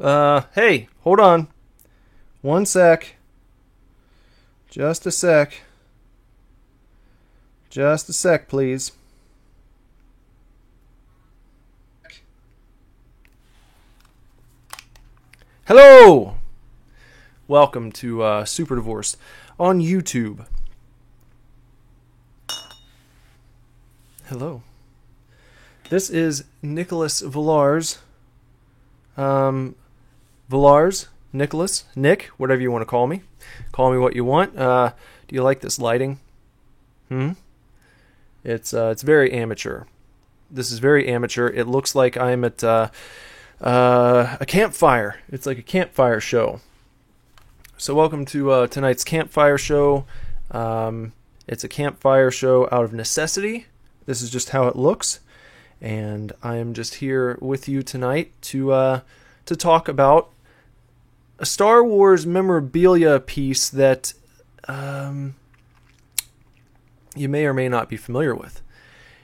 Hey, hold on. One sec. Just a sec. Just a sec, please. Hello! Welcome to Super Divorce on YouTube. Hello. This is Nicholas Villars. Villars, Nicholas, Nick, whatever you want to call me. Call me what you want. Do you like this lighting? It's very amateur. This is very amateur. It looks like I'm at a campfire. It's like a campfire show. So welcome to tonight's campfire show. It's a campfire show out of necessity. This is just how it looks, and I am just here with you tonight to talk about a Star Wars memorabilia piece that you may or may not be familiar with.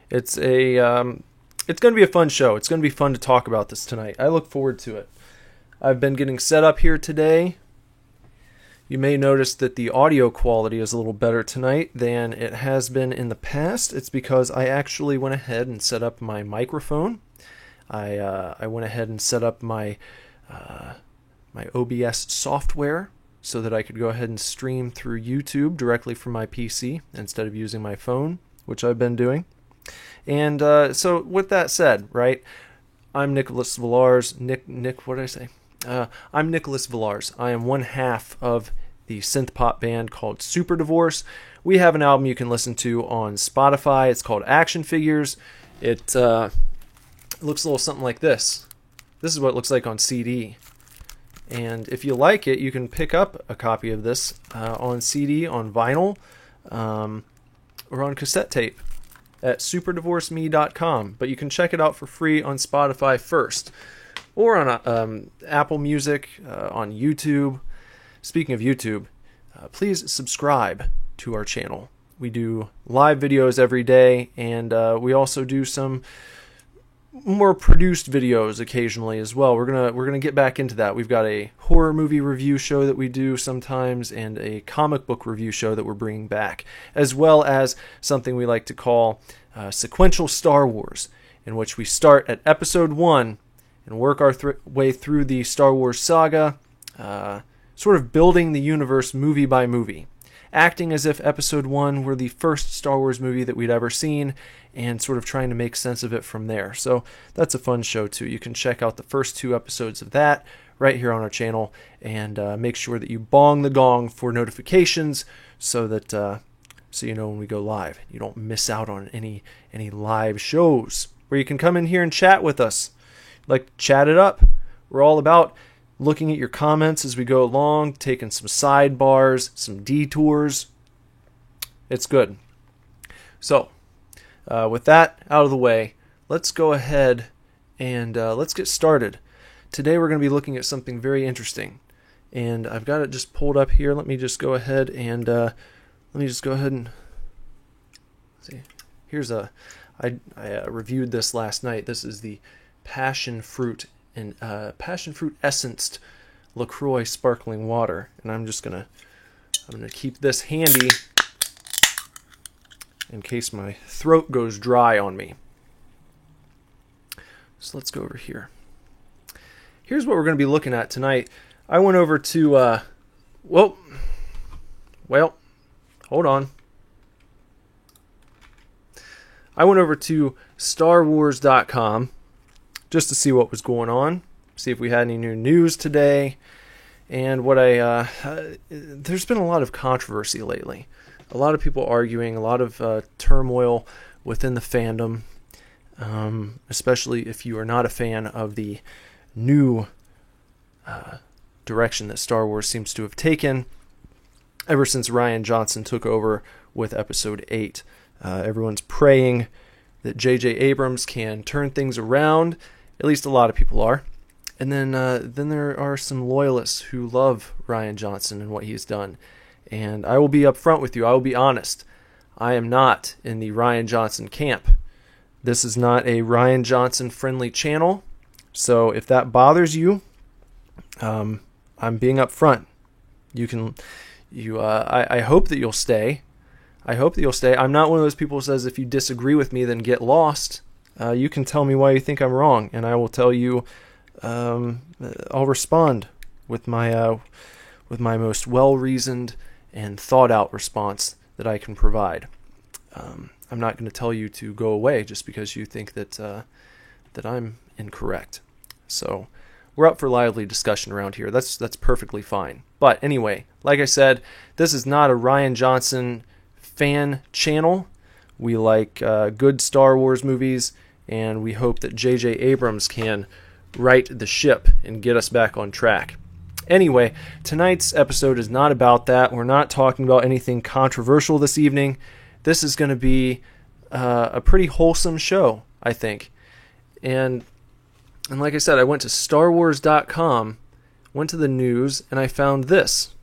It's going to be a fun show. It's going to be fun to talk about this tonight. I look forward to it. I've been getting set up here today. You may notice that the audio quality is a little better tonight than it has been in the past. It's because I actually went ahead and set up my microphone. I went ahead and set up my OBS software so that I could go ahead and stream through YouTube directly from my PC instead of using my phone, which I've been doing. And so with that said, right, I'm Nicholas Villars. Nick, what did I say? I'm Nicholas Villars. I am one half of the synth pop band called Super Divorce. We have an album you can listen to on Spotify. It's called Action Figures. It looks a little something like this. This is what it looks like on CD. And if you like it, you can pick up a copy of this on CD, on vinyl, or on cassette tape at superdivorceme.com. But you can check it out for free on Spotify first, or on Apple Music, on YouTube. Speaking of YouTube, please subscribe to our channel. We do live videos every day, and we also do some more produced videos occasionally as well. We're gonna get back into that. We've got a horror movie review show that we do sometimes, and a comic book review show that we're bringing back, as well as something we like to call sequential Star Wars, in which we start at Episode 1 and work our way through the Star Wars saga, sort of building the universe movie by movie, acting as if Episode 1 were the first Star Wars movie that we'd ever seen, and sort of trying to make sense of it from there. So that's a fun show too. You can check out the first 2 episodes of that right here on our channel, and make sure that you bong the gong for notifications so that so you know when we go live. You don't miss out on any live shows where you can come in here and chat with us. Like, chat it up. We're all about looking at your comments as we go along, taking some sidebars, some detours. It's good. So, with that out of the way, let's go ahead and let's get started. Today we're going to be looking at something very interesting, and I've got it just pulled up here. Let me just go ahead and see. Here's I reviewed this last night. This is the passion fruit essenced LaCroix sparkling water, and I'm gonna keep this handy in case my throat goes dry on me. So let's go over here. Here's what we're going to be looking at tonight. I went over to well, hold on. I went over to StarWars.com just to see what was going on, see if we had any new news today. And there's been a lot of controversy lately. A lot of people arguing, a lot of turmoil within the fandom, especially if you are not a fan of the new direction that Star Wars seems to have taken ever since Rian Johnson took over with Episode 8. Everyone's praying that J.J. Abrams can turn things around. At least a lot of people are. And then there are some loyalists who love Rian Johnson and what he has done. And I will be upfront with you. I will be honest. I am not in the Rian Johnson camp. This is not a Rian Johnson friendly channel. So if that bothers you, I'm being upfront. I hope that you'll stay. I hope that you'll stay. I'm not one of those people who says if you disagree with me, then get lost. You can tell me why you think I'm wrong, and I will tell you. I'll respond with my most well-reasoned and thought-out response that I can provide. I'm not going to tell you to go away just because you think that I'm incorrect. So we're up for lively discussion around here. That's perfectly fine. But anyway, like I said, this is not a Rian Johnson fan channel. We like good Star Wars movies, and we hope that J.J. Abrams can right the ship and get us back on track. Anyway, tonight's episode is not about that. We're not talking about anything controversial this evening. This is going to be a pretty wholesome show, I think. And like I said, I went to StarWars.com, went to the news, and I found this.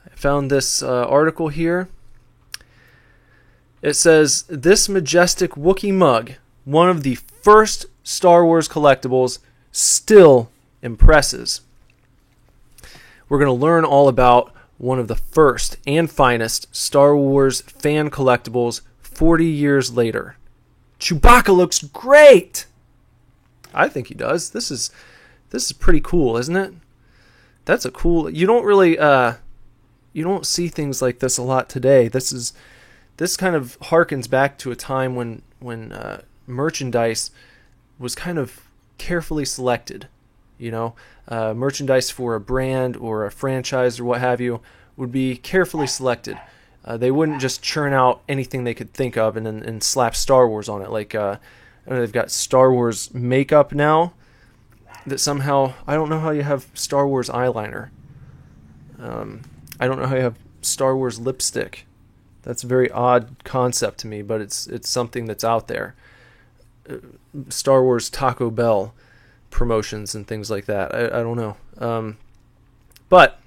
I found this article here. It says, "This majestic Wookiee mug, one of the first Star Wars collectibles, still impresses." We're going to learn all about one of the first and finest Star Wars fan collectibles 40 years later. Chewbacca looks great! I think he does. This is pretty cool, isn't it? That's a cool... You don't really... you don't see things like this a lot today. This kind of harkens back to a time when merchandise was kind of carefully selected. You know, merchandise for a brand or a franchise or what have you would be carefully selected. They wouldn't just churn out anything they could think of and slap Star Wars on it. Like, I don't know, they've got Star Wars makeup now that somehow, I don't know how you have Star Wars eyeliner. I don't know how you have Star Wars lipstick. That's a very odd concept to me, but it's something that's out there. Star Wars Taco Bell promotions and things like that. I don't know. But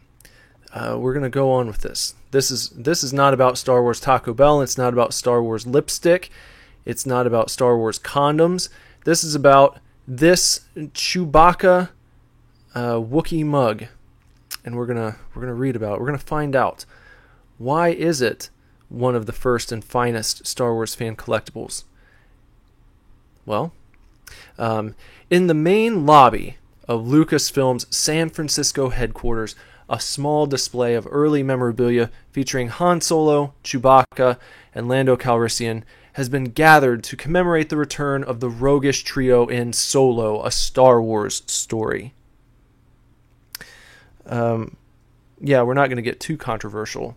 we're going to go on with this. This is not about Star Wars Taco Bell. It's not about Star Wars lipstick. It's not about Star Wars condoms. This is about this Chewbacca Wookiee mug. And we're gonna read about it. We're gonna find out, why is it one of the first and finest Star Wars fan collectibles? Well, in the main lobby of Lucasfilm's San Francisco headquarters, a small display of early memorabilia featuring Han Solo, Chewbacca, and Lando Calrissian has been gathered to commemorate the return of the roguish trio in Solo, a Star Wars story. Yeah, we're not going to get too controversial,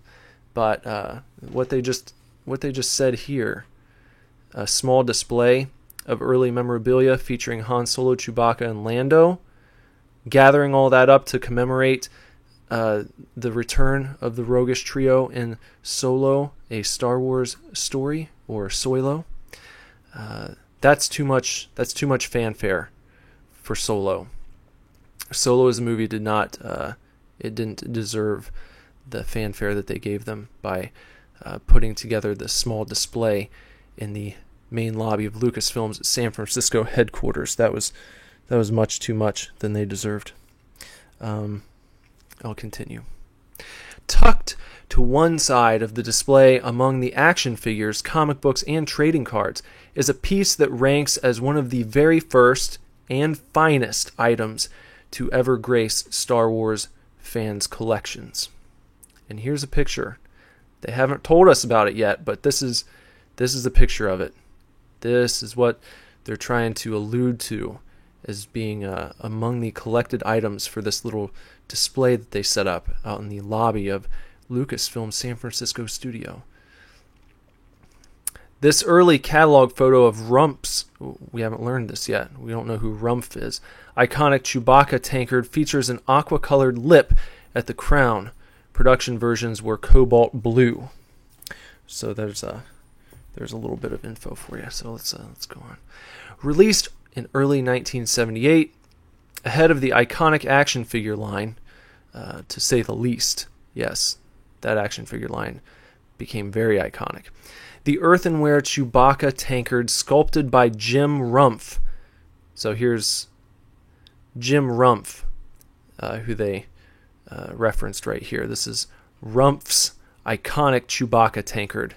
but what they just said here, a small display of early memorabilia featuring Han Solo, Chewbacca, and Lando, gathering all that up to commemorate the return of the roguish trio in Solo, a Star Wars story, or Solo. That's too much fanfare for Solo. Solo as a movie didn't deserve the fanfare that they gave them by putting together this small display in the main lobby of Lucasfilm's San Francisco headquarters. That was much too much than they deserved. I'll continue. Tucked to one side of the display among the action figures, comic books, and trading cards is a piece that ranks as one of the very first and finest items to ever grace Star Wars fans' collections. And here's a picture. They haven't told us about it yet, but this is a picture of it. This is what they're trying to allude to as being among the collected items for this little display that they set up out in the lobby of Lucasfilm's San Francisco studio. This early catalog photo of Rump's, we haven't learned this yet, we don't know who Rumpf is, iconic Chewbacca tankard features an aqua-colored lip at the crown. Production versions were cobalt blue. So there's a little bit of info for you. So let's go on. Released in early 1978, ahead of the iconic action figure line, to say the least. Yes, that action figure line became very iconic. The earthenware Chewbacca tankard sculpted by Jim Rumpf. So here's Jim Rumpf who they referenced right here. This is Rumpf's iconic Chewbacca tankard.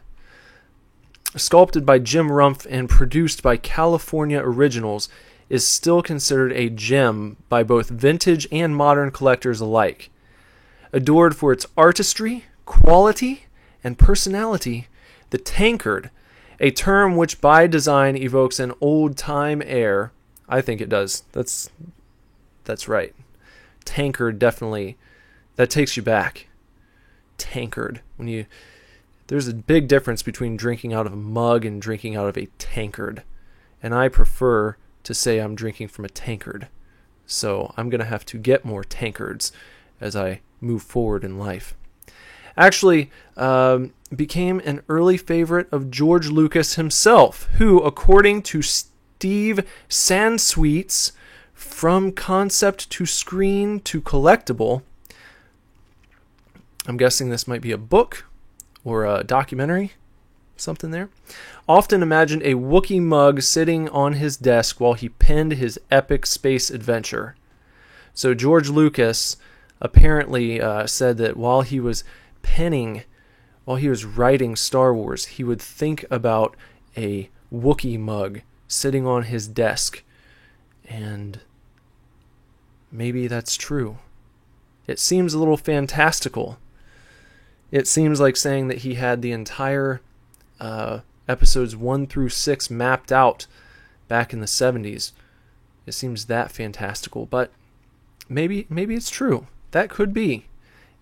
Sculpted by Jim Rumpf and produced by California Originals, is still considered a gem by both vintage and modern collectors alike. Adored for its artistry, quality, and personality, the tankard, a term which by design evokes an old-time air. I think it does. That's right. Tankard, definitely. That takes you back. Tankard. There's a big difference between drinking out of a mug and drinking out of a tankard. And I prefer to say I'm drinking from a tankard. So I'm going to have to get more tankards as I move forward in life. Actually, became an early favorite of George Lucas himself, who, according to Steve Sansweet's From Concept to Screen to Collectible, I'm guessing this might be a book or a documentary, something there, often imagined a Wookiee mug sitting on his desk while he penned his epic space adventure. So George Lucas apparently said that while he was writing Star Wars, he would think about a Wookiee mug sitting on his desk. And maybe that's true. It seems a little fantastical. It seems like saying that he had the entire episodes 1 through 6 mapped out back in the 70s. It seems that fantastical, but maybe it's true. That could be.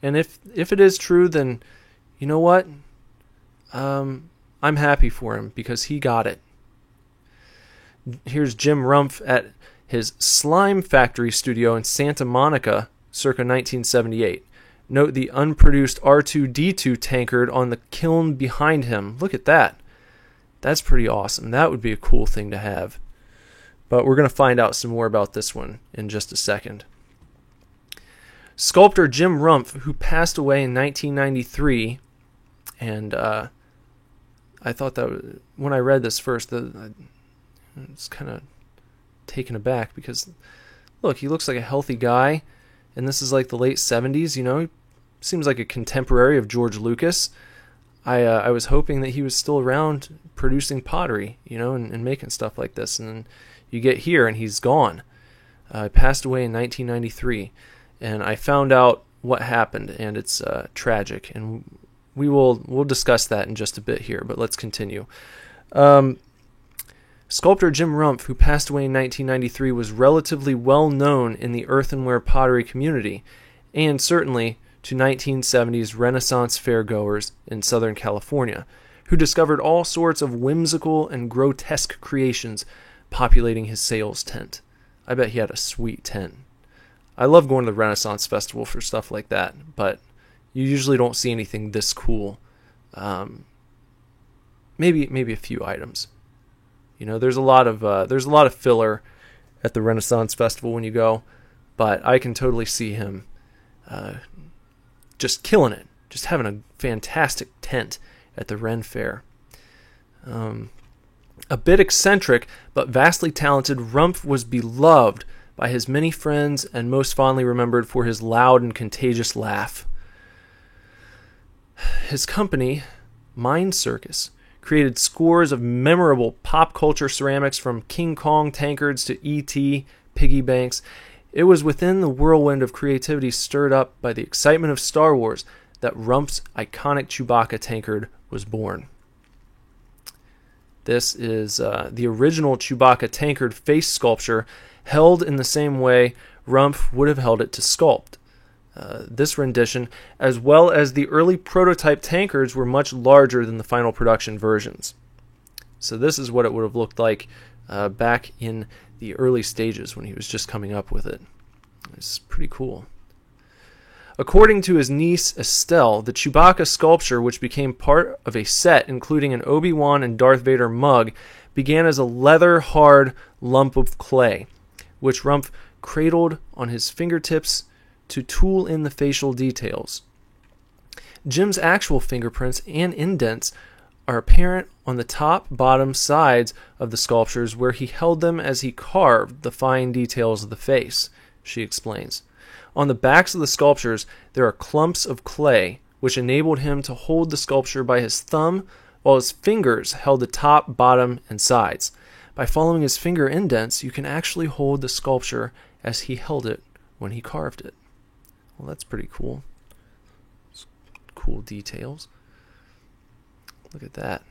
And if it is true, then you know what? I'm happy for him because he got it. Here's Jim Rumpf at his Slime Factory studio in Santa Monica circa 1978. Note the unproduced R2-D2 tankard on the kiln behind him. Look at that. That's pretty awesome. That would be a cool thing to have. But we're going to find out some more about this one in just a second. Sculptor Jim Rumpf, who passed away in 1993, and I thought that when I read this first, I was kind of taken aback because, look, he looks like a healthy guy, and this is like the late 70s, you know. He seems like a contemporary of George Lucas. I was hoping that he was still around producing pottery, you know, and making stuff like this. And then you get here, and he's gone. He passed away in 1993. And I found out what happened, and it's tragic. And we'll discuss that in just a bit here, but let's continue. Sculptor Jim Rumpf, who passed away in 1993, was relatively well known in the earthenware pottery community, and certainly to 1970s Renaissance fairgoers in Southern California, who discovered all sorts of whimsical and grotesque creations populating his sales tent. I bet he had a sweet tent. I love going to the Renaissance Festival for stuff like that, but you usually don't see anything this cool. Maybe a few items. You know, there's a lot of filler at the Renaissance Festival when you go, but I can totally see him just killing it, just having a fantastic tent at the Ren Fair. A bit eccentric, but vastly talented, Rumpf was beloved by his many friends and most fondly remembered for his loud and contagious laugh. His company, Mind Circus, created scores of memorable pop culture ceramics from King Kong tankards to E.T., piggy banks. It was within the whirlwind of creativity stirred up by the excitement of Star Wars that Rumpf's iconic Chewbacca tankard was born. This is the original Chewbacca tankard face sculpture, held in the same way Rumpf would have held it to sculpt. This rendition, as well as the early prototype tankards, were much larger than the final production versions. So this is what it would have looked like back in the early stages when he was just coming up with it. It's pretty cool. According to his niece Estelle, the Chewbacca sculpture, which became part of a set including an Obi-Wan and Darth Vader mug, began as a leather-hard lump of clay, which Rumpf cradled on his fingertips to tool in the facial details. Jim's actual fingerprints and indents are apparent on the top, bottom, sides of the sculptures where he held them as he carved the fine details of the face, she explains. On the backs of the sculptures, there are clumps of clay, which enabled him to hold the sculpture by his thumb while his fingers held the top, bottom, and sides. By following his finger indents, you can actually hold the sculpture as he held it when he carved it. Well, that's pretty cool. Cool details. Look at that.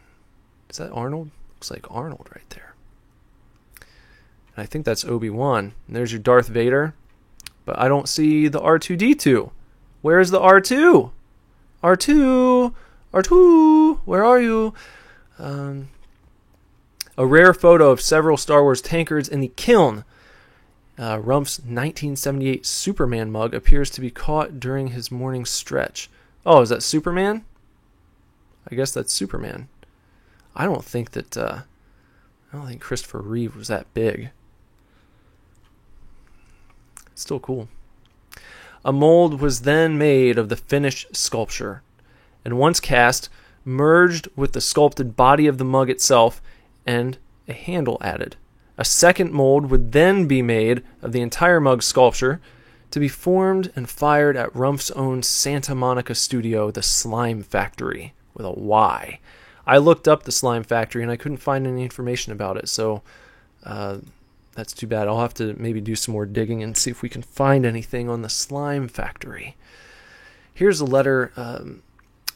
Is that Arnold? Looks like Arnold right there. And I think that's Obi-Wan. And there's your Darth Vader. But I don't see the R2-D2. Where's the R2? R2! R2! Where are you? A rare photo of several Star Wars tankards in the kiln. Rumpf's 1978 Superman mug appears to be caught during his morning stretch. Oh, is that Superman? I guess that's Superman. I don't think Christopher Reeve was that big. Still cool. A mold was then made of the finished sculpture, and once cast, merged with the sculpted body of the mug itself, and a handle added. A second mold would then be made of the entire mug sculpture to be formed and fired at Rumpf's own Santa Monica studio, the Slime Factory, with a Y. I looked up the Slime Factory and I couldn't find any information about it, so that's too bad. I'll have to maybe do some more digging and see if we can find anything on the Slime Factory. Here's a letter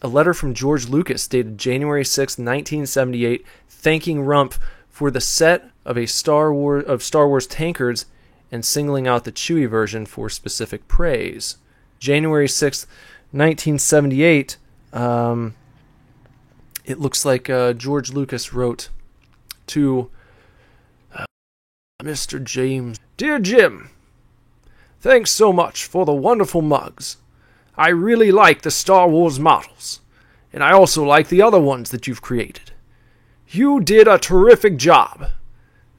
from George Lucas dated January 6, 1978, thanking Rumpf for the set of Star Wars tankards and singling out the Chewie version for specific praise. January 6th, 1978, it looks like George Lucas wrote to Mr. James. Dear Jim, thanks so much for the wonderful mugs. I really like the Star Wars models, and I also like the other ones that you've created. You did a terrific job.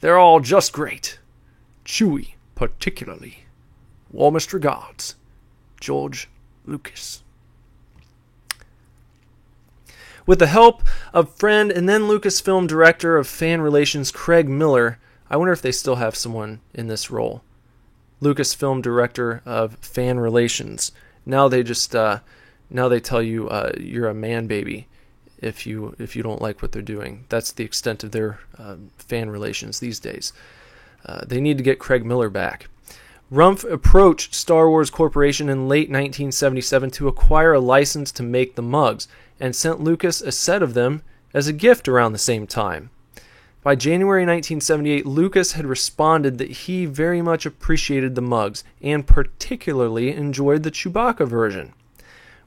They're all just great. Chewie, particularly. Warmest regards, George Lucas. With the help of friend and then Lucasfilm director of fan relations Craig Miller, I wonder if they still have someone in this role. Lucasfilm director of fan relations. Now they just now they tell you you're a man baby if you don't like what they're doing. That's the extent of their fan relations these days. They need to get Craig Miller back. Rumpf approached Star Wars Corporation in late 1977 to acquire a license to make the mugs, and sent Lucas a set of them as a gift around the same time. By January 1978, Lucas had responded that he very much appreciated the mugs, and particularly enjoyed the Chewbacca version.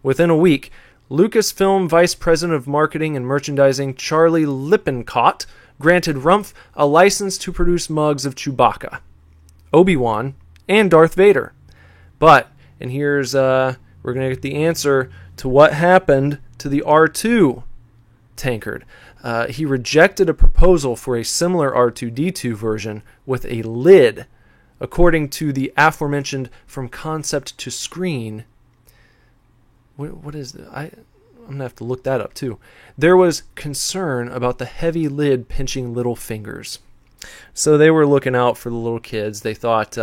Within a week, Lucasfilm Vice President of Marketing and Merchandising Charlie Lippincott granted Rumpf a license to produce mugs of Chewbacca, Obi-Wan, and Darth Vader. But, and here's, we're going to get the answer to what happened to the R2 tankard. He rejected a proposal for a similar R2-D2 version with a lid, according to the aforementioned From Concept to Screen. What is it? I'm going to have to look that up too. There was concern about the heavy lid pinching little fingers. So they were looking out for the little kids. They thought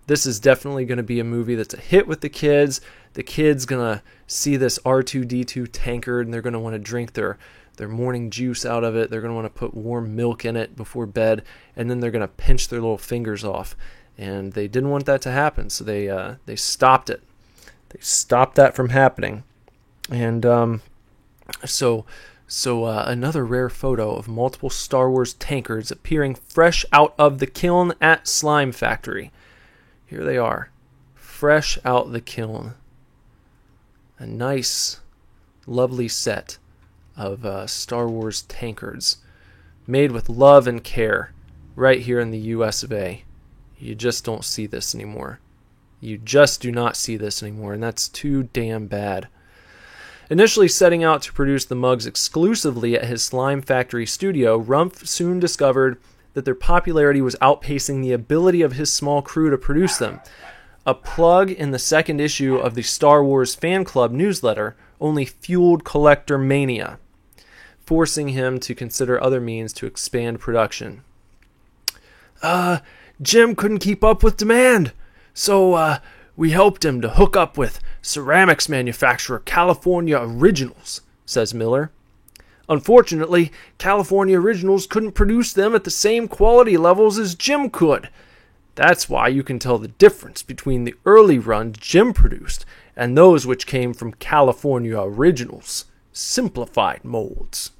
this is definitely going to be a movie that's a hit with the kids. The kids going to see this R2-D2 tankard and they're going to want to drink their morning juice out of it. They're going to want to put warm milk in it before bed, and then they're going to pinch their little fingers off. And they didn't want that to happen, so they stopped it. They stopped that from happening. And so another rare photo of multiple Star Wars tankards appearing fresh out of the kiln at Slime Factory. Here they are, fresh out the kiln. A nice, lovely set of Star Wars tankards made with love and care right here in the US of A. You just don't see this anymore. You just do not see this anymore, and that's too damn bad. Initially setting out to produce the mugs exclusively at his Slime Factory studio, Rumpf soon discovered that their popularity was outpacing the ability of his small crew to produce them. A plug in the second issue of the Star Wars Fan Club newsletter only fueled collector mania, forcing him to consider other means to expand production. Jim couldn't keep up with demand, so We helped him to hook up with ceramics manufacturer California Originals, says Miller. Unfortunately, California Originals couldn't produce them at the same quality levels as Jim could. That's why you can tell the difference between the early runs Jim produced and those which came from California Originals, simplified molds.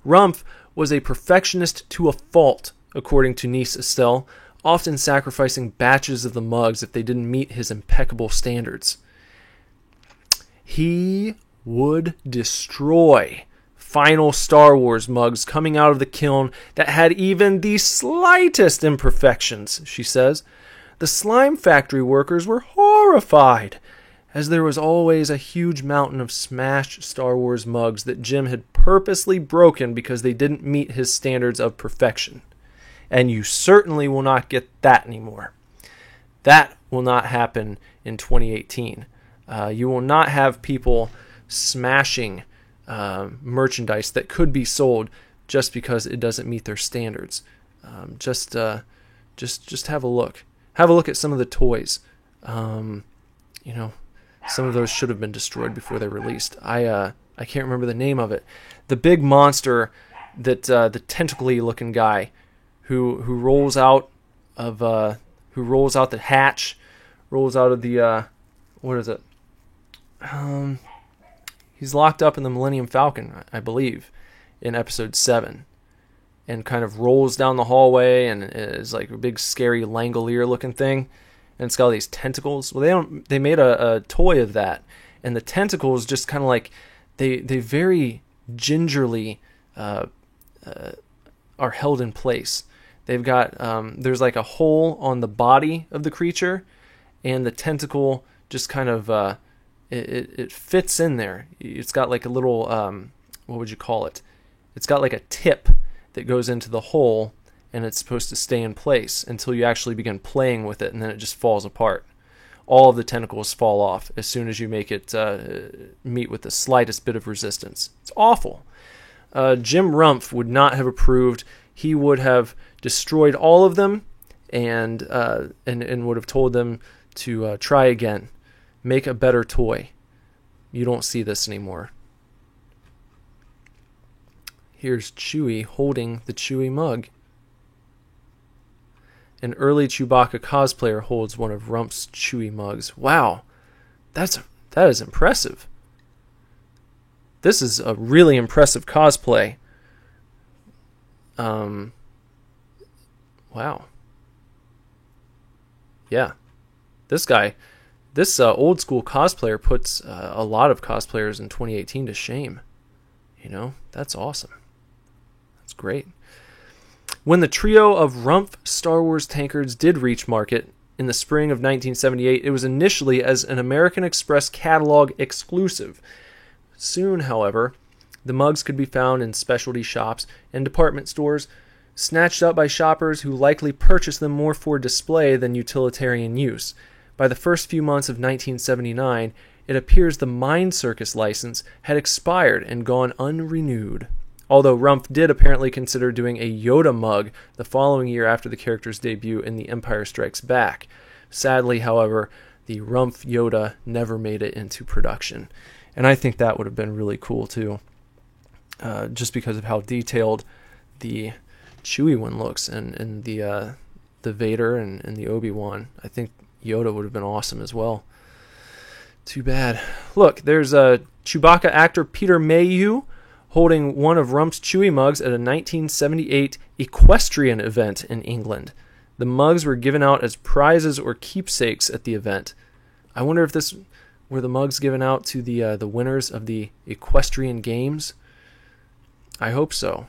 Rumpf was a perfectionist to a fault, according to Nice Estelle, often sacrificing batches of the mugs if they didn't meet his impeccable standards. He would destroy final Star Wars mugs coming out of the kiln that had even the slightest imperfections, she says. The slime factory workers were horrified, as there was always a huge mountain of smashed Star Wars mugs that Jim had purposely broken because they didn't meet his standards of perfection. And you certainly will not get that anymore. That will not happen in 2018. You will not have people smashing merchandise that could be sold just because it doesn't meet their standards. Just have a look. Have a look at some of the toys. Some of those should have been destroyed before they're released. I can't remember the name of it. The big monster that the tentacly looking guy who rolls out of the hatch, rolls out of the what is it? He's locked up in the Millennium Falcon, I believe, in episode 7, and kind of rolls down the hallway and is like a big scary Langolier looking thing, and it's got all these tentacles. Well, they made a toy of that, and the tentacles just kind of like they very gingerly are held in place. They've got there's like a hole on the body of the creature, and the tentacle just kind of it fits in there. It's got like a little what would you call it? It's got like a tip that goes into the hole, and it's supposed to stay in place until you actually begin playing with it, and then it just falls apart. All of the tentacles fall off as soon as you make it meet with the slightest bit of resistance. It's awful. Jim Rumpf would not have approved. He would have destroyed all of them, and would have told them to try again, make a better toy. You don't see this anymore. Here's Chewie holding the Chewie mug. An early Chewbacca cosplayer holds one of Rumpf's Chewie mugs. Wow, that is impressive. This is a really impressive cosplay. Wow. Yeah. This old school cosplayer puts a lot of cosplayers in 2018 to shame. That's awesome. That's great. When the trio of Rumpf Star Wars tankards did reach market in the spring of 1978, it was initially as an American Express catalog exclusive. Soon, however, the mugs could be found in specialty shops and department stores, snatched up by shoppers who likely purchased them more for display than utilitarian use. By the first few months of 1979, it appears the Mind Circus license had expired and gone unrenewed. Although Rumpf did apparently consider doing a Yoda mug the following year after the character's debut in The Empire Strikes Back. Sadly, however, the Rumpf Yoda never made it into production. And I think that would have been really cool too, just because of how detailed the Chewie one looks, and the Vader and the Obi-Wan. I think Yoda would have been awesome as well. Too bad. Look, there's a Chewbacca actor Peter Mayhew holding one of Rumpf's Chewie mugs at a 1978 equestrian event in England. The mugs were given out as prizes or keepsakes at the event. I wonder if this were the mugs given out to the winners of the equestrian games. I hope so.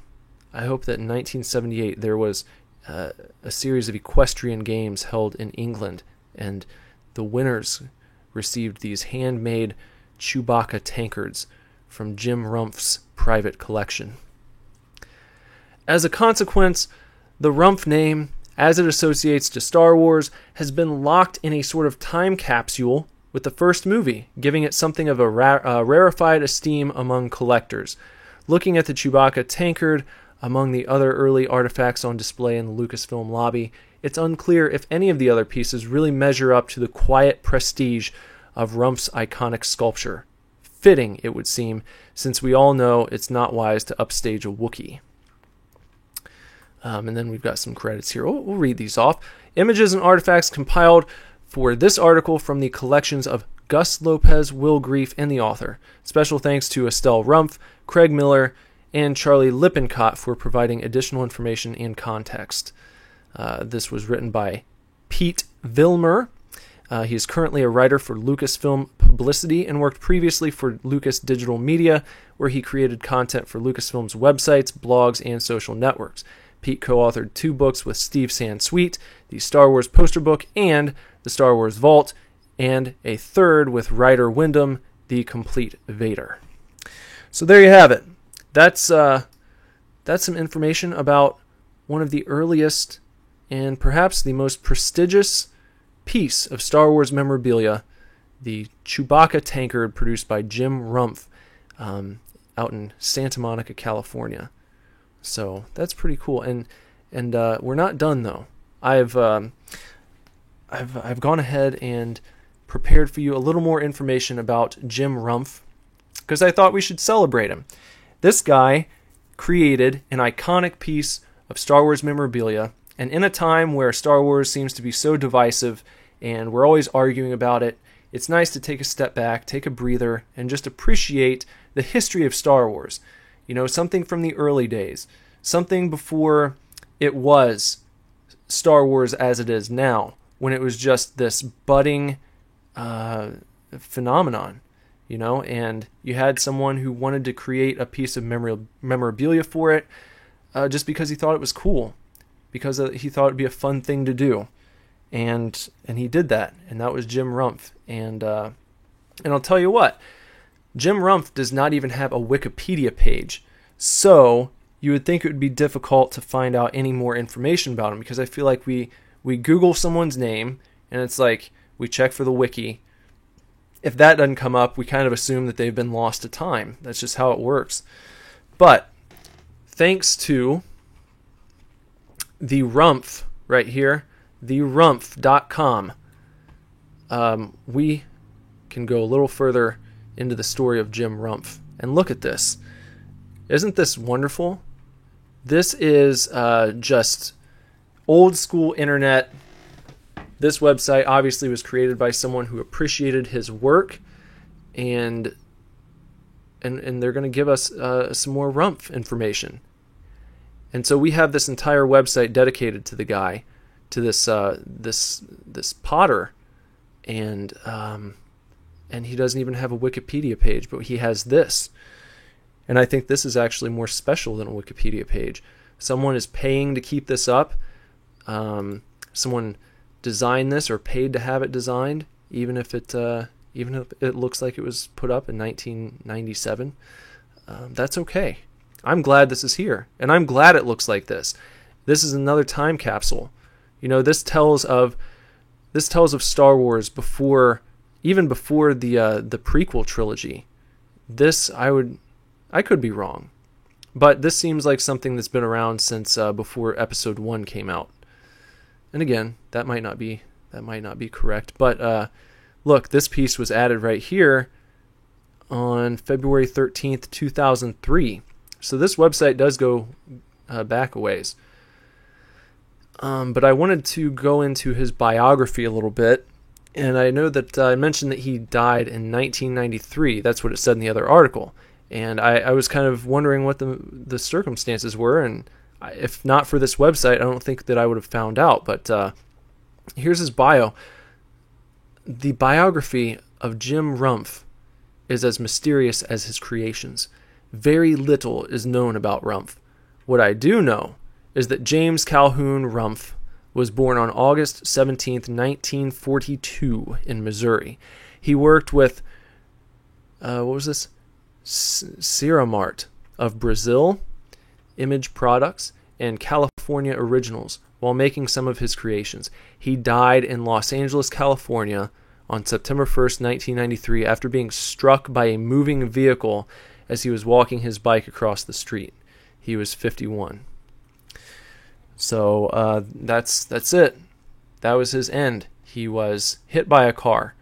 I hope that in 1978 there was a series of equestrian games held in England, and the winners received these handmade Chewbacca tankards from Jim Rumpf's private collection. As a consequence, the Rumpf name, as it associates to Star Wars, has been locked in a sort of time capsule with the first movie, giving it something of a rarefied esteem among collectors. Looking at the Chewbacca tankard among the other early artifacts on display in the Lucasfilm lobby, it's unclear if any of the other pieces really measure up to the quiet prestige of Rumpf's iconic sculpture. Fitting, it would seem, since we all know it's not wise to upstage a Wookiee. And then we've got some credits here. We'll read these off. Images and artifacts compiled for this article from the collections of Gus Lopez, Will Grief, and the author. Special thanks to Estelle Rumpf, Craig Miller, and Charlie Lippincott for providing additional information and context. This was written by Pete Vilmer. He is currently a writer for Lucasfilm Publicity and worked previously for Lucas Digital Media, where he created content for Lucasfilm's websites, blogs, and social networks. Pete co-authored 2 books with Steve Sansweet, the Star Wars poster book and the Star Wars Vault, and a 3rd with Ryder Wyndham, The Complete Vader. So there you have it. That's some information about one of the earliest and perhaps the most prestigious piece of Star Wars memorabilia, the Chewbacca tankard produced by Jim Rumpf out in Santa Monica, California. So that's pretty cool. And we're not done though. I've gone ahead and prepared for you a little more information about Jim Rumpf because I thought we should celebrate him. This guy created an iconic piece of Star Wars memorabilia, and in a time where Star Wars seems to be so divisive and we're always arguing about it, it's nice to take a step back, take a breather, and just appreciate the history of Star Wars. You know, something from the early days, something before it was Star Wars as it is now, when it was just this budding phenomenon, you know, and you had someone who wanted to create a piece of memorabilia for it just because he thought it was cool, because he thought it would be a fun thing to do. And he did that, and that was Jim Rumpf. And I'll tell you what, Jim Rumpf does not even have a Wikipedia page, so you would think it would be difficult to find out any more information about him, because I feel like we Google someone's name, and it's like we check for the wiki. If that doesn't come up, we kind of assume that they've been lost to time. That's just how it works. But thanks to the Rumpf right here, therumpf.com, we can go a little further into the story of Jim Rumpf. And look at this. Isn't this wonderful? This is just old school internet. This website obviously was created by someone who appreciated his work, and they're going to give us some more Rumpf information. And so we have this entire website dedicated to the guy, to this potter, and he doesn't even have a Wikipedia page, but he has this. And I think this is actually more special than a Wikipedia page. Someone is paying to keep this up. Someone designed this or paid to have it designed, even if it looks like it was put up in 1997. That's okay. I'm glad this is here, and I'm glad it looks like this. This is another time capsule. You know, this tells of Star Wars even before the prequel trilogy. I could be wrong, but this seems like something that's been around since before Episode 1 came out. And again, that might not be correct. But look, this piece was added right here on February 13th, 2003. So this website does go back a ways. But I wanted to go into his biography a little bit. And I know that I mentioned that he died in 1993. That's what it said in the other article. And I was kind of wondering what the circumstances were, and if not for this website, I don't think that I would have found out. But here's his bio. The biography of Jim Rumpf is as mysterious as his creations. Very little is known about Rumpf. What I do know is that James Calhoun Rumpf was born on August 17th, 1942 in Missouri. He worked with, Ciramart of Brazil, Image Products, and California Originals while making some of his creations. He died in Los Angeles, California on September 1st, 1993 after being struck by a moving vehicle as he was walking his bike across the street. He was 51. So that's it. That was his end. He was hit by a car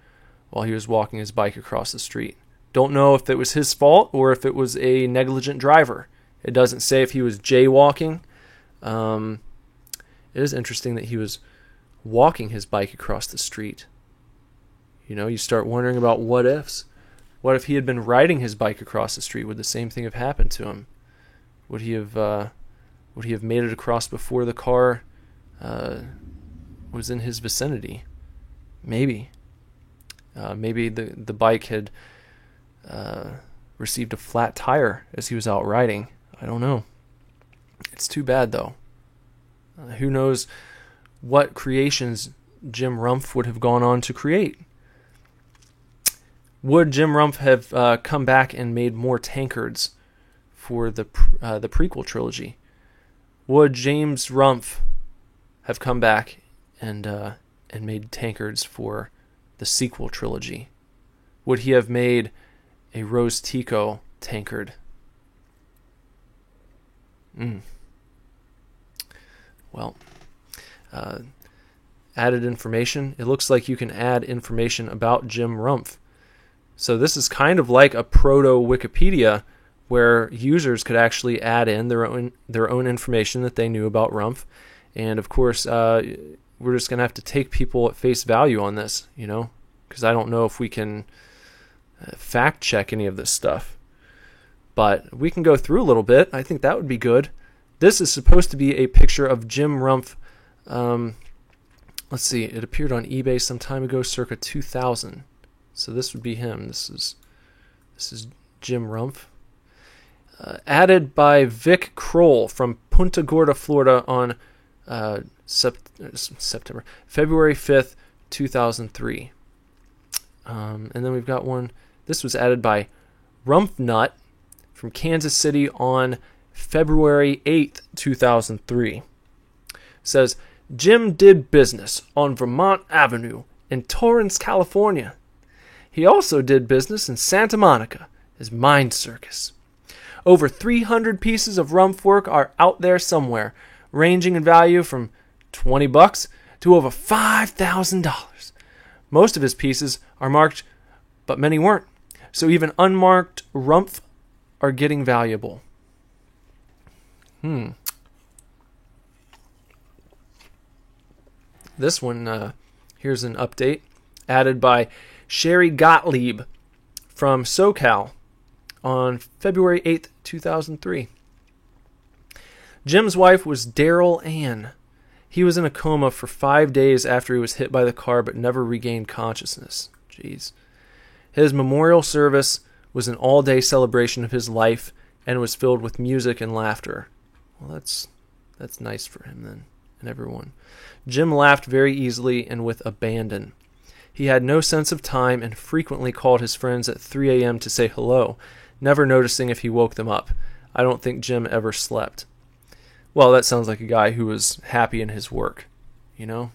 while he was walking his bike across the street. Don't know if it was his fault or if it was a negligent driver. It doesn't say if he was jaywalking. It is interesting that he was walking his bike across the street. You know, you start wondering about what ifs. What if he had been riding his bike across the street? Would the same thing have happened to him? Would he have made it across before the car was in his vicinity? Maybe. Maybe the bike had received a flat tire as he was out riding. I don't know. It's too bad, though. Who knows what creations Jim Rumph would have gone on to create? Would Jim Rumph have come back and made more tankards for the prequel trilogy? Would James Rumph have come back and made tankards for the sequel trilogy? Would he have made a Rose Tico tankard? Well, added information. It looks like you can add information about Jim Rumph. So this is kind of like a proto-Wikipedia where users could actually add in their own information that they knew about Rumph. And of course, we're just going to have to take people at face value on this, you know, because I don't know if we can fact check any of this stuff. But we can go through a little bit. I think that would be good. This is supposed to be a picture of Jim Rumph. Let's see, it appeared on eBay some time ago, circa 2000. So this would be him. This is Jim Rumph. Added by Vic Kroll from Punta Gorda, Florida on February 5th, 2003. And then we've got one. This was added by Rumphnut from Kansas City on February 8th, 2003. It says, Jim did business on Vermont Avenue in Torrance, California. He also did business in Santa Monica as Mind Circus. Over 300 pieces of Rumph work are out there somewhere, ranging in value from $20 to over $5,000. Most of his pieces are marked, but many weren't. So even unmarked Rumph are getting valuable. This one, here's an update added by Sherry Gottlieb from SoCal on February 8th, 2003. Jim's wife was Daryl Ann. He was in a coma for 5 days after he was hit by the car but never regained consciousness. Jeez. His memorial service was an all-day celebration of his life and was filled with music and laughter. Well, that's nice for him then, and everyone. Jim laughed very easily and with abandon. He had no sense of time and frequently called his friends at 3 a.m. to say hello, never noticing if he woke them up. I don't think Jim ever slept. Well, that sounds like a guy who was happy in his work, you know?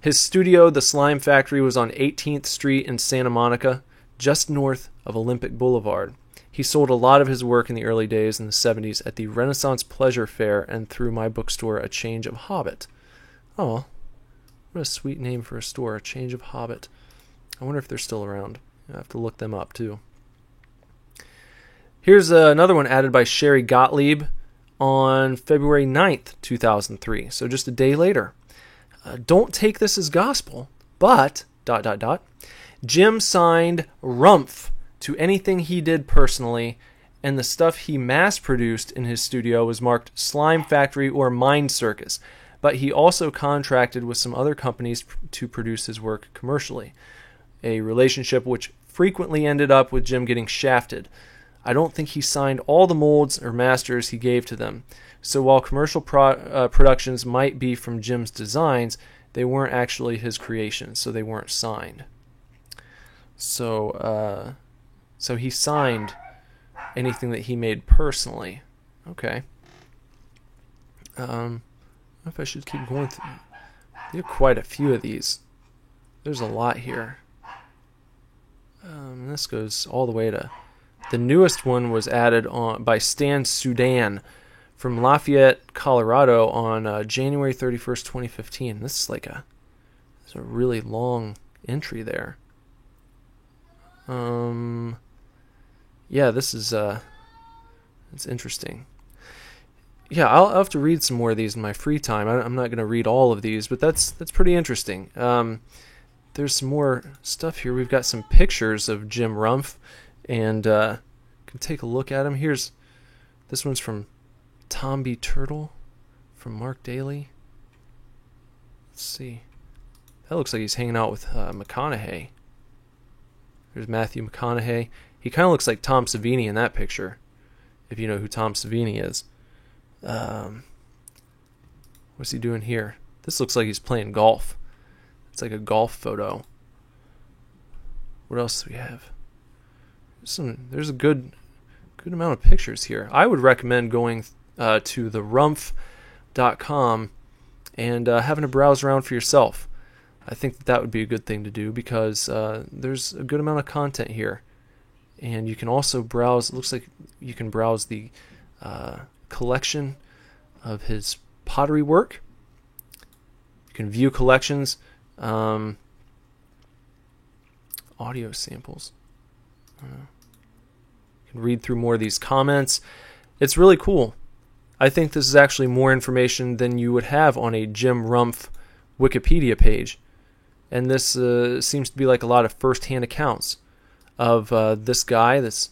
His studio, The Slime Factory, was on 18th Street in Santa Monica, just north of Olympic Boulevard. He sold a lot of his work in the early days in the 70s at the Renaissance Pleasure Fair and through my bookstore, A Change of Hobbit. Oh, what a sweet name for a store, A Change of Hobbit. I wonder if they're still around. I have to look them up, too. Here's another one added by Sherry Gottlieb on February 9th, 2003, so just a day later. Don't take this as gospel, but, ... Jim signed Rumph to anything he did personally, and the stuff he mass-produced in his studio was marked Slime Factory or Mind Circus, but he also contracted with some other companies to produce his work commercially, a relationship which frequently ended up with Jim getting shafted. I don't think he signed all the molds or masters he gave to them, so while commercial productions might be from Jim's designs, they weren't actually his creations, so they weren't signed. So he signed anything that he made personally. Okay. I don't know if I should keep going through. There are quite a few of these. There's a lot here. This goes all the way to... The newest one was added on by Stan Sudan from Lafayette, Colorado on January 31st, 2015. This is like a really long entry there. Yeah, this is it's interesting. Yeah, I'll have to read some more of these in my free time. I'm not going to read all of these, but that's pretty interesting. There's some more stuff here. We've got some pictures of Jim Rumph, and can take a look at them. This one's from Tom B. Turtle, from Mark Daly. Let's see. That looks like he's hanging out with McConaughey. There's Matthew McConaughey. He kind of looks like Tom Savini in that picture, if you know who Tom Savini is. What's he doing here? This looks like he's playing golf. It's like a golf photo. What else do we have? There's a good amount of pictures here. I would recommend going to therumph.com and having a browse around for yourself. I think that would be a good thing to do because there's a good amount of content here. And you can also browse, it looks like you can browse the collection of his pottery work. You can view collections, audio samples. You can read through more of these comments. It's really cool. I think this is actually more information than you would have on a Jim Rumph Wikipedia page. And this seems to be like a lot of first-hand accounts of this guy. This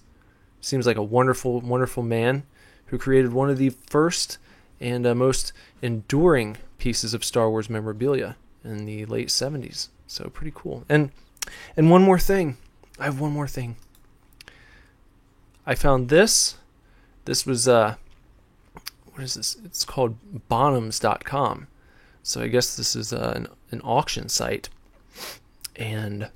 seems like a wonderful, wonderful man who created one of the first and most enduring pieces of Star Wars memorabilia in the late 70s. So pretty cool. And one more thing. I have one more thing. I found this. This was, what is this? It's called Bonhams.com. So I guess this is an auction site. And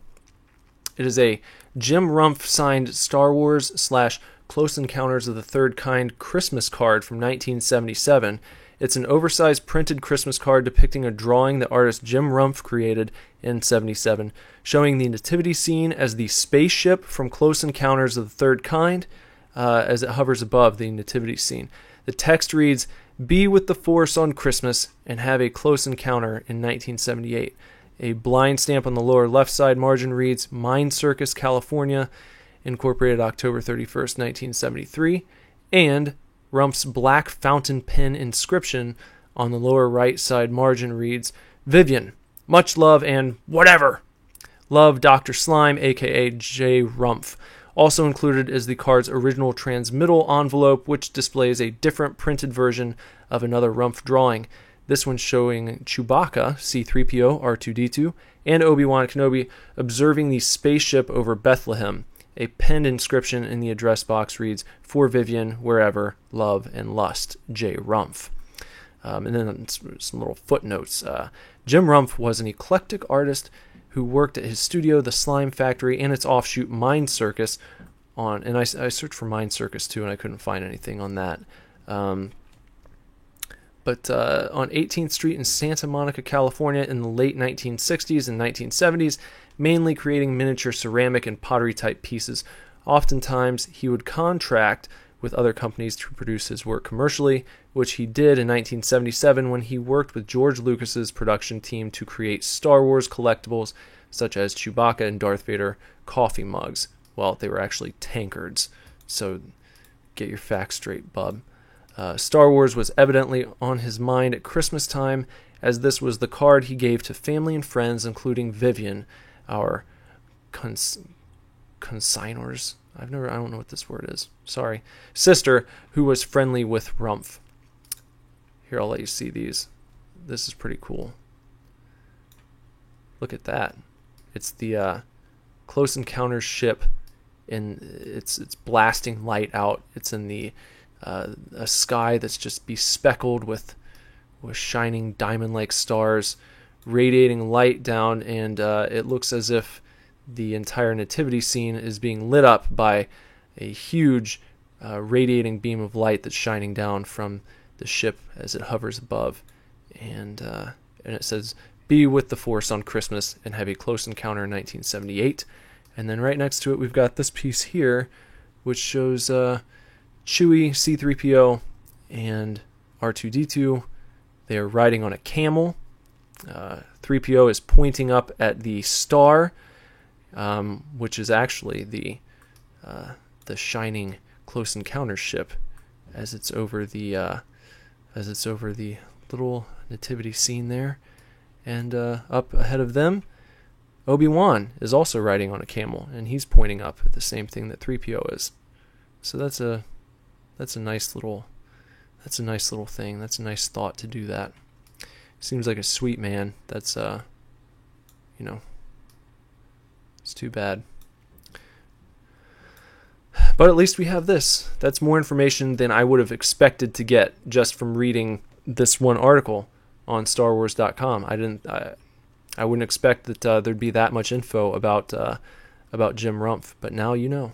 it is a Jim Rumph signed Star Wars / Close Encounters of the Third Kind Christmas card from 1977. It's an oversized printed Christmas card depicting a drawing that artist Jim Rumph created in 77, showing the nativity scene as the spaceship from Close Encounters of the Third Kind as it hovers above the nativity scene. The text reads, "Be with the Force on Christmas and have a close encounter in 1978. A blind stamp on the lower left side margin reads, Mind Circus, California, incorporated October 31st, 1973. And Rumph's black fountain pen inscription on the lower right side margin reads, Vivian, much love and whatever. Love, Dr. Slime, a.k.a. J. Rumph. Also included is the card's original transmittal envelope, which displays a different printed version of another Rumph drawing. This one showing Chewbacca, C-3PO, R2-D2, and Obi-Wan Kenobi observing the spaceship over Bethlehem. A penned inscription in the address box reads, For Vivian, wherever, love and lust, J. Rumph. And then some little footnotes. Jim Rumph was an eclectic artist who worked at his studio, The Slime Factory, and its offshoot Mind Circus. And I searched for Mind Circus too, and I couldn't find anything on that. But on 18th Street in Santa Monica, California in the late 1960s and 1970s, mainly creating miniature ceramic and pottery-type pieces. Oftentimes, he would contract with other companies to produce his work commercially, which he did in 1977 when he worked with George Lucas's production team to create Star Wars collectibles such as Chewbacca and Darth Vader coffee mugs. Well, they were actually tankards, so get your facts straight, bub. Star Wars was evidently on his mind at Christmas time, as this was the card he gave to family and friends, including Vivian, our consignors. I don't know what this word is. Sorry. Sister, who was friendly with Rumph. Here, I'll let you see these. This is pretty cool. Look at that. It's the Close Encounters ship, and it's blasting light out. It's in the a sky that's just bespeckled with shining diamond-like stars, radiating light down, and it looks as if the entire nativity scene is being lit up by a huge radiating beam of light that's shining down from the ship as it hovers above. And it says, Be with the Force on Christmas and have a close encounter in 1978. And then right next to it, we've got this piece here, which shows Chewie, C-3PO, and R2-D2, they are riding on a camel. 3PO is pointing up at the star, which is actually the shining Close Encounters ship, as it's over the little nativity scene there. And up ahead of them, Obi-Wan is also riding on a camel, and he's pointing up at the same thing that 3PO is. So that's a nice little thing. That's a nice thought to do that. Seems like a sweet man. That's it's too bad. But at least we have this. That's more information than I would have expected to get just from reading this one article on StarWars.com. I wouldn't expect that there'd be that much info about Jim Rumpf, but now you know.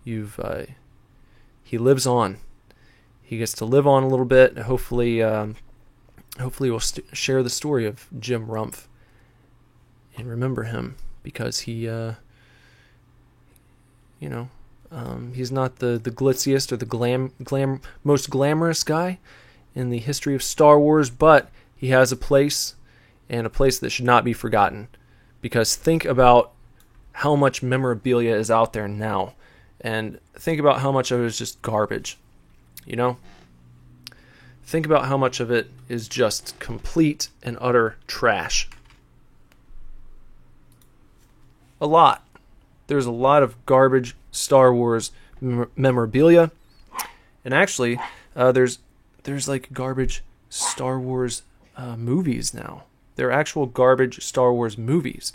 He lives on. He gets to live on a little bit. Hopefully we'll share the story of Jim Rumpf and remember him, because he, he's not the glitziest or the most glamorous guy in the history of Star Wars, but he has a place, and a place that should not be forgotten. Because think about how much memorabilia is out there now, and think about how much of it is just garbage. Think about how much of it is just complete and utter trash. A lot. There's a lot of garbage Star Wars memorabilia, and actually, there's like garbage Star Wars movies now. They're actual garbage Star Wars movies.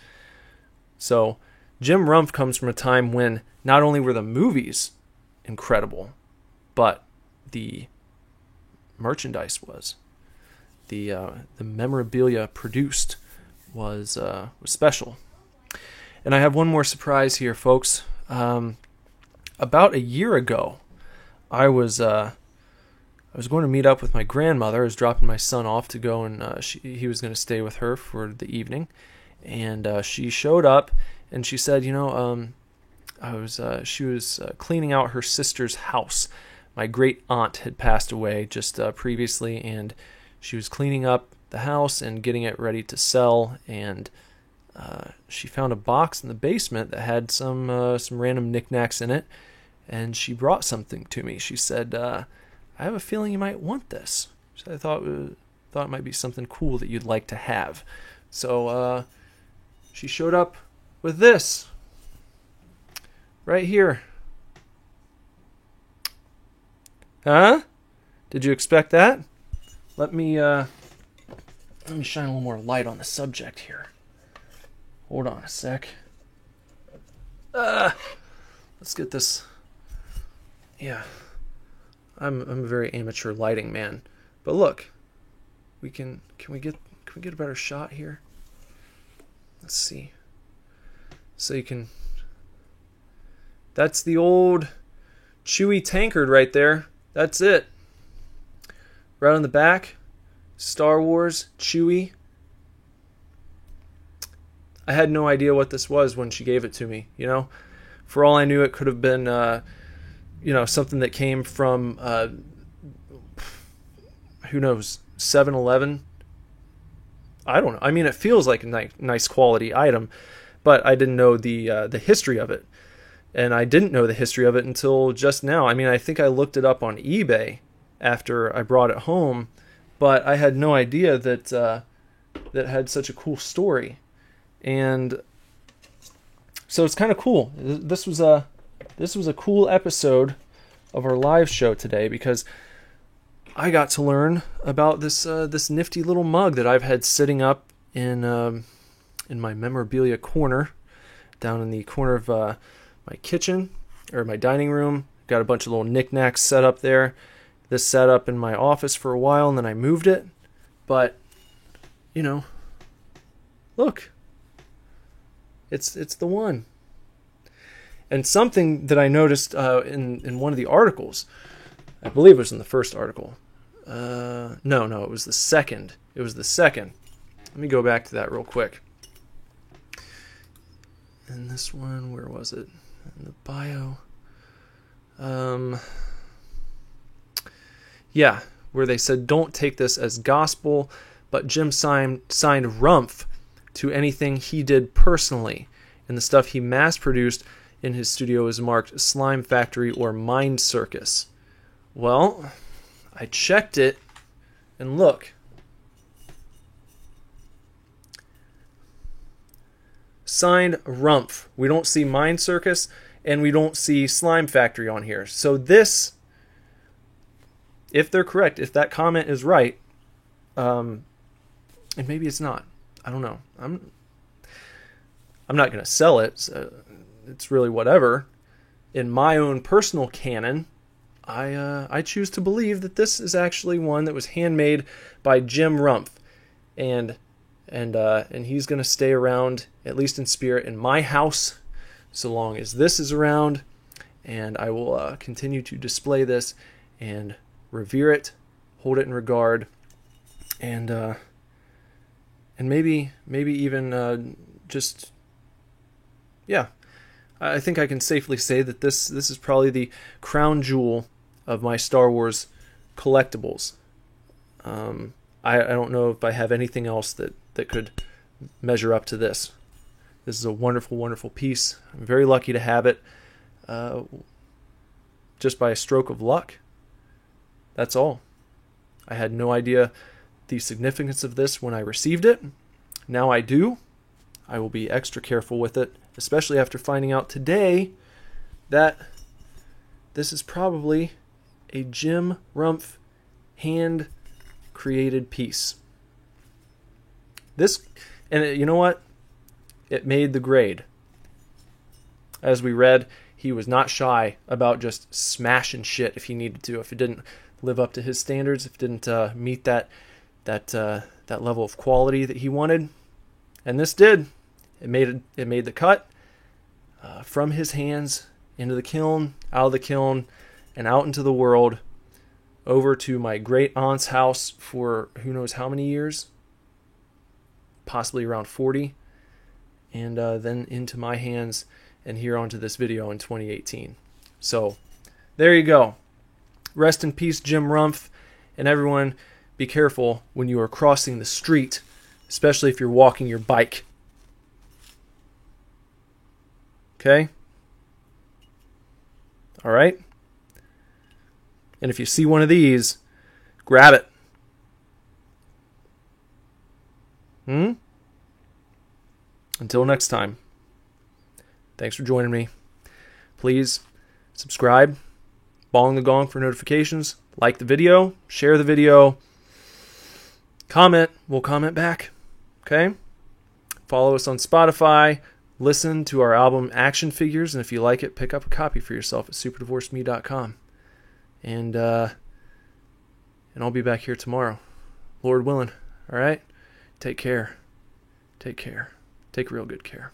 So Jim Rumpf comes from a time when not only were the movies incredible, but the merchandise was. The memorabilia produced was special. And I have one more surprise here, folks. About a year ago, I was going to meet up with my grandmother. I was dropping my son off to go, and he was going to stay with her for the evening. And she showed up, and she said, she was cleaning out her sister's house. My great aunt had passed away just previously, and she was cleaning up the house and getting it ready to sell. And she found a box in the basement that had some random knickknacks in it, and she brought something to me. She said, "I have a feeling you might want this." So I thought it might be something cool that you'd like to have. So she showed up with this right here. Huh? Did you expect that? Let me shine a little more light on the subject here. Hold on a sec. Let's get this. Yeah, I'm a very amateur lighting man, but look, can we get a better shot here? Let's see. So you can. That's the old Chewie tankard right there. That's it. Right on the back, Star Wars Chewie. I had no idea what this was when she gave it to me, For all I knew, it could have been, something that came from, who knows, 7-Eleven? I don't know. I mean, it feels like a nice quality item, but I didn't know the history of it. And I didn't know the history of it until just now. I mean, I think I looked it up on eBay after I brought it home, but I had no idea that that had such a cool story. And so it's kind of cool. This was a cool episode of our live show today, because I got to learn about this nifty little mug that I've had sitting up in my memorabilia corner, down in the corner of my kitchen or my dining room. Got a bunch of little knickknacks set up there. This sat up in my office for a while, and then I moved it. But look. It's the one. And something that I noticed in one of the articles, I believe it was in the first article. No, it was the second. Let me go back to that real quick. And this one, where was it? In the bio. Yeah, where they said, don't take this as gospel, but Jim signed Rumpf to anything he did personally, and the stuff he mass-produced in his studio is marked Slime Factory or Mind Circus. Well, I checked it, and look. Signed Rumpf. We don't see Mind Circus, and we don't see Slime Factory on here. So this, if they're correct, if that comment is right, and maybe it's not. I don't know. I'm not going to sell it. So it's really whatever. In my own personal canon, I choose to believe that this is actually one that was handmade by Jim Rumpf, and he's going to stay around, at least in spirit, in my house, so long as this is around, and I will continue to display this and revere it, hold it in regard, and maybe even just, yeah, I think I can safely say that this is probably the crown jewel of my Star Wars collectibles. I don't know if I have anything else that could measure up to this. This is a wonderful, wonderful piece. I'm very lucky to have it, just by a stroke of luck. That's all. I had no idea the significance of this when I received it. Now I do. I will be extra careful with it, especially after finding out today that this is probably a Jim Rumpf hand-created piece. This, and you know what? It made the grade. As we read, he was not shy about just smashing shit if he needed to, if it didn't live up to his standards, if it didn't meet that level of quality that he wanted. And this did. It made the cut from his hands into the kiln, out of the kiln, and out into the world, over to my great aunt's house for who knows how many years, possibly around 40, and then into my hands and here onto this video in 2018. So there you go. Rest in peace, Jim Rumpf, and everyone, be careful when you are crossing the street, especially if you're walking your bike. Okay? All right? And if you see one of these, grab it. Until next time. Thanks for joining me. Please subscribe, bong the gong for notifications, like the video, share the video, comment, we'll comment back. Okay? Follow us on Spotify, listen to our album Action Figures, and if you like it, pick up a copy for yourself at superdivorcedme.com. And I'll be back here tomorrow, Lord willing. All right? Take care. Take care. Take real good care.